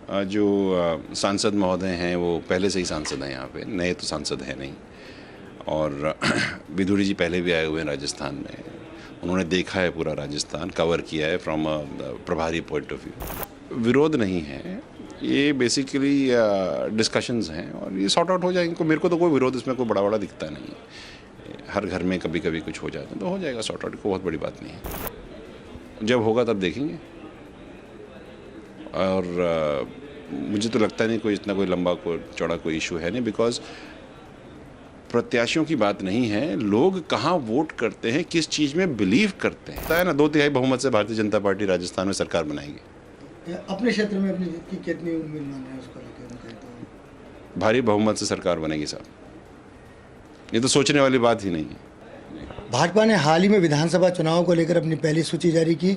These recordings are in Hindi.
जो सांसद महोदय हैं वो पहले से ही सांसद हैं, यहाँ पे नए तो सांसद हैं नहीं। और विधुरी जी पहले भी आए हुए हैं राजस्थान में, उन्होंने देखा है पूरा राजस्थान, कवर किया है फ्रॉम अ प्रभारी पॉइंट ऑफ व्यू। विरोध नहीं है, ये बेसिकली डिस्कशंस हैं और ये सॉर्ट आउट हो जाएंगे। मेरे को तो कोई विरोध इसमें कोई बड़ा दिखता नहीं है। हर घर में कभी कभी कुछ हो जाता है तो हो जाएगा सॉर्ट आउट, कोई बहुत बड़ी बात नहीं है। जब होगा तब देखेंगे। और मुझे तो लगता नहीं कोई इतना कोई लंबा कोई चौड़ा कोई इशू है नहीं, बिकॉज प्रत्याशियों की बात नहीं है, लोग कहाँ वोट करते हैं, किस चीज़ में बिलीव करते हैं। है ना, 2/3 बहुमत से भारतीय जनता पार्टी राजस्थान में सरकार बनाएगी। अपने क्षेत्र में अपनी जीत की कितनी उम्मीद मान रहे हैं उसको लेकर? भारी बहुमत से सरकार बनेगी साहब, ये तो सोचने वाली बात ही नहीं है। भाजपा ने हाल ही में विधानसभा चुनाव को लेकर अपनी पहली सूची जारी की।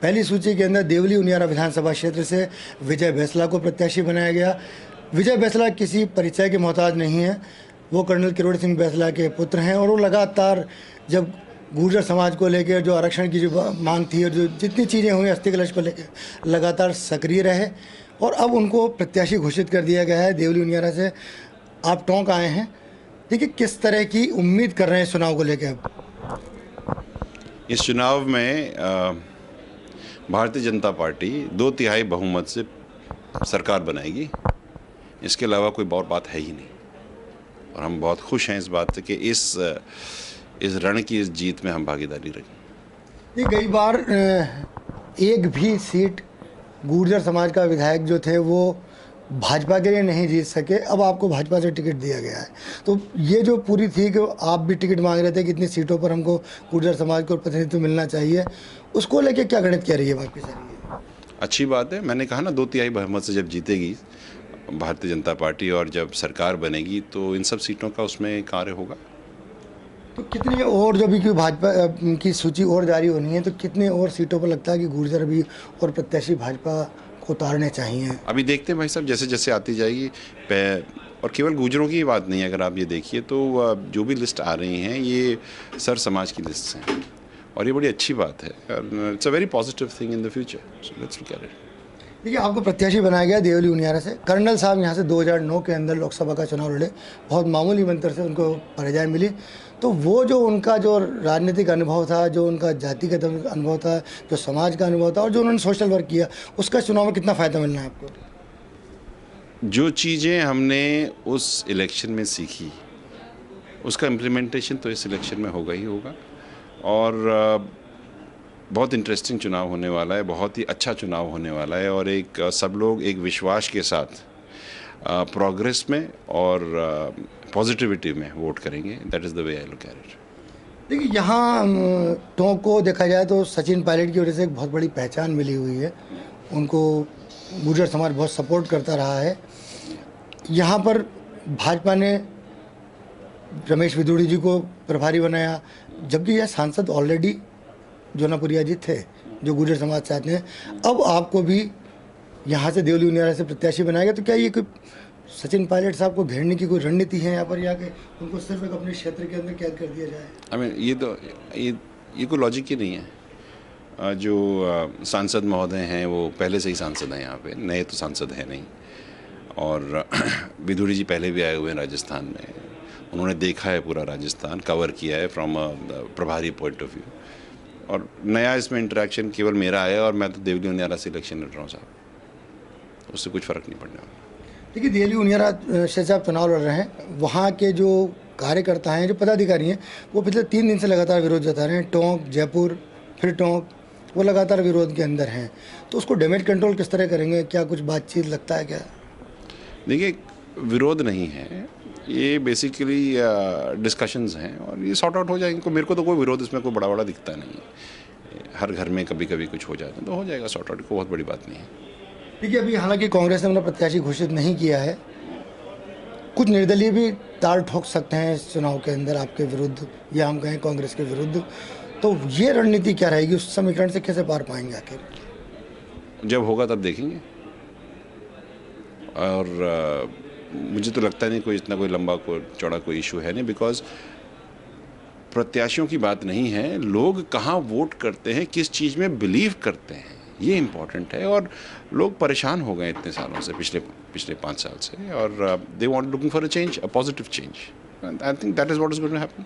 पहली सूची के अंदर देवली उनियारा विधानसभा क्षेत्र से विजय बैंसला को प्रत्याशी बनाया गया। विजय बैंसला किसी परिचय के मोहताज नहीं है, वो कर्नल किरोड़ सिंह बैंसला के पुत्र हैं और वो लगातार जब गुर्जर समाज को लेकर जो आरक्षण की जो मांग थी और जो जितनी चीज़ें हुई अस्थि कलश को लेकर लगातार सक्रिय रहे और अब उनको प्रत्याशी घोषित कर दिया गया है देवली उनियारा से। आप टोंक आए हैं, देखिए किस तरह की उम्मीद कर रहे हैं चुनाव को लेकर? इस चुनाव में भारतीय जनता पार्टी 2/3 बहुमत से सरकार बनाएगी, इसके अलावा कोई और बात है ही नहीं। और हम बहुत खुश हैं इस बात से कि इस रण की इस जीत में हम भागीदारी रखें। ये कई बार एक भी सीट गुर्जर समाज का विधायक जो थे वो भाजपा के लिए नहीं जीत सके, अब आपको भाजपा से टिकट दिया गया है, तो ये जो पूरी थी कि आप भी टिकट मांग रहे थे कि इतनी सीटों पर हमको गुर्जर समाज को प्रतिनिधित्व मिलना चाहिए, उसको लेके क्या गणित कह रही है आपकी सर? अच्छी बात है, मैंने कहा ना 2/3 बहुमत से जब जीतेगी भारतीय जनता पार्टी और जब सरकार बनेगी तो इन सब सीटों का उसमें कार्य होगा। तो कितनी और जब भी भाजपा की सूची और जारी होनी है तो कितने और सीटों पर लगता है कि गुर्जर भी और प्रत्याशी भाजपा को उतारने चाहिए? अभी देखते हैं भाई साहब, जैसे जैसे आती जाएगी। और केवल गुर्जरों की बात नहीं है, अगर आप ये देखिए तो जो भी लिस्ट आ रही हैं ये सर समाज की लिस्ट हैं और ये बड़ी अच्छी बात है। It's a very positive thing in the future, so let's look at it. देखिए आपको प्रत्याशी बनाया गया देवली उनियारा से। कर्नल साहब यहाँ से 2009 के अंदर लोकसभा का चुनाव लड़े, बहुत मामूली अंतर से उनको पराजय मिली, तो वो जो उनका जो राजनीतिक अनुभव था, जो उनका जातिगत अनुभव था, जो समाज का अनुभव था और जो उन्होंने सोशल वर्क किया, उसका चुनाव में कितना फ़ायदा मिलना है आपको? जो चीज़ें हमने उस इलेक्शन में सीखी उसका इम्प्लीमेंटेशन तो इस इलेक्शन में होगा ही होगा। और बहुत इंटरेस्टिंग चुनाव होने वाला है, बहुत ही अच्छा चुनाव होने वाला है और एक सब लोग एक विश्वास के साथ प्रोग्रेस में और पॉजिटिविटी में वोट करेंगे। That is the way I look at it. देखिए यहाँ टोंक को देखा जाए तो सचिन पायलट की वजह से एक बहुत बड़ी पहचान मिली हुई है, उनको गुर्जर समाज बहुत सपोर्ट करता रहा है। यहाँ पर भाजपा ने रमेश विधुड़ी जी को प्रभारी बनाया, जबकि यह सांसद ऑलरेडी जोनापुरिया जी थे जो गुर्जर समाज चाहते हैं। अब आपको भी यहाँ से देवली उनियारा से प्रत्याशी बनाएगा, तो क्या ये कोई सचिन पायलट साहब को घेरने की कोई रणनीति है यहाँ पर, या कि उनको सिर्फ एक अपने क्षेत्र के अंदर कैद कर दिया जाए? आई मीन ये कोई लॉजिक ही नहीं है। जो सांसद महोदय हैं वो पहले से ही सांसद हैं, यहाँ पे नए तो सांसद हैं नहीं। और विधुरी जी पहले भी आए हुए हैं राजस्थान में, उन्होंने देखा है पूरा राजस्थान, कवर किया है फ्रॉम अ प्रभारी पॉइंट ऑफ व्यू। और नया इसमें इंटरेक्शन केवल मेरा है और मैं तो देवली उनियारा से इलेक्शन लड़ रहा हूँ साहब, उससे कुछ फ़र्क नहीं पड़ने वाला। देखिए देवली उनियारा से आप चुनाव लड़ रहे हैं, वहाँ के जो कार्यकर्ता हैं, जो पदाधिकारी हैं, वो पिछले 3 दिन से लगातार विरोध जता रहे हैं। टोंक, जयपुर, फिर टोंक, वो लगातार विरोध के अंदर हैं, तो उसको डैमेज कंट्रोल किस तरह करेंगे? क्या कुछ बातचीत लगता है क्या? देखिए विरोध नहीं है, ये बेसिकली डिस्कशंस हैं और ये सॉर्ट आउट हो जाएंगे। मेरे को तो कोई विरोध इसमें कोई बड़ा दिखता नहीं है। हर घर में कभी कभी कुछ हो जाता है तो हो जाएगा सॉर्ट आउट, कोई बहुत बड़ी बात नहीं है। देखिए अभी हालांकि कांग्रेस ने अपना प्रत्याशी घोषित नहीं किया है, कुछ निर्दलीय भी ताल ठोक सकते हैं इस चुनाव के अंदर आपके विरुद्ध, या हम कहें कांग्रेस के विरुद्ध, तो ये रणनीति क्या रहेगी? उस समीकरण से कैसे पार पाएंगे आखिर? जब होगा तब देखेंगे। और मुझे तो लगता नहीं कोई इतना कोई लंबा कोई चौड़ा कोई इशू है नहीं, बिकॉज प्रत्याशियों की बात नहीं है, लोग कहाँ वोट करते हैं, किस चीज़ में बिलीव करते हैं, ये इम्पॉर्टेंट है। और लोग परेशान हो गए इतने सालों से, पिछले 5 साल से, और they want looking for a change, a positive change. I think that is what is going to happen.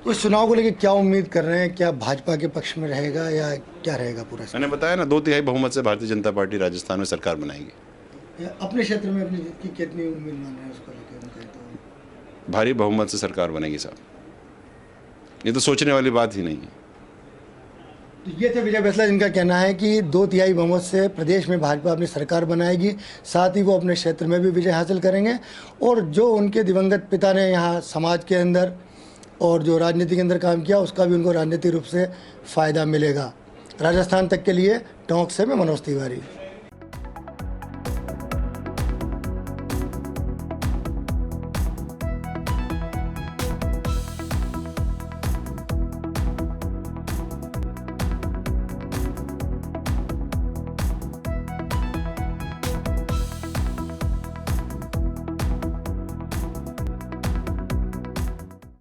तो इस चुनाव को लेकर क्या उम्मीद कर रहे हैं? क्या भाजपा के पक्ष में रहेगा या क्या रहेगा पूरा? मैंने बताया ना, 2/3 बहुमत से भारतीय जनता पार्टी राजस्थान में सरकार बनाएगी। अपने क्षेत्र में अपनी जीत की कितनी उम्मीद मान रहे हैं उसको लेकर? तो भारी बहुमत से सरकार बनेगी साहब, ये तो सोचने वाली बात ही नहीं है। तो ये थे विजय बैसला, जिनका कहना है कि 2/3 बहुमत से प्रदेश में भाजपा अपनी सरकार बनाएगी, साथ ही वो अपने क्षेत्र में भी विजय हासिल करेंगे, और जो उनके दिवंगत पिता ने यहाँ समाज के अंदर और जो राजनीति के अंदर काम किया, उसका भी उनको राजनीतिक रूप से फ़ायदा मिलेगा। राजस्थान तक के लिए टोंक से मैं मनोज तिवारी।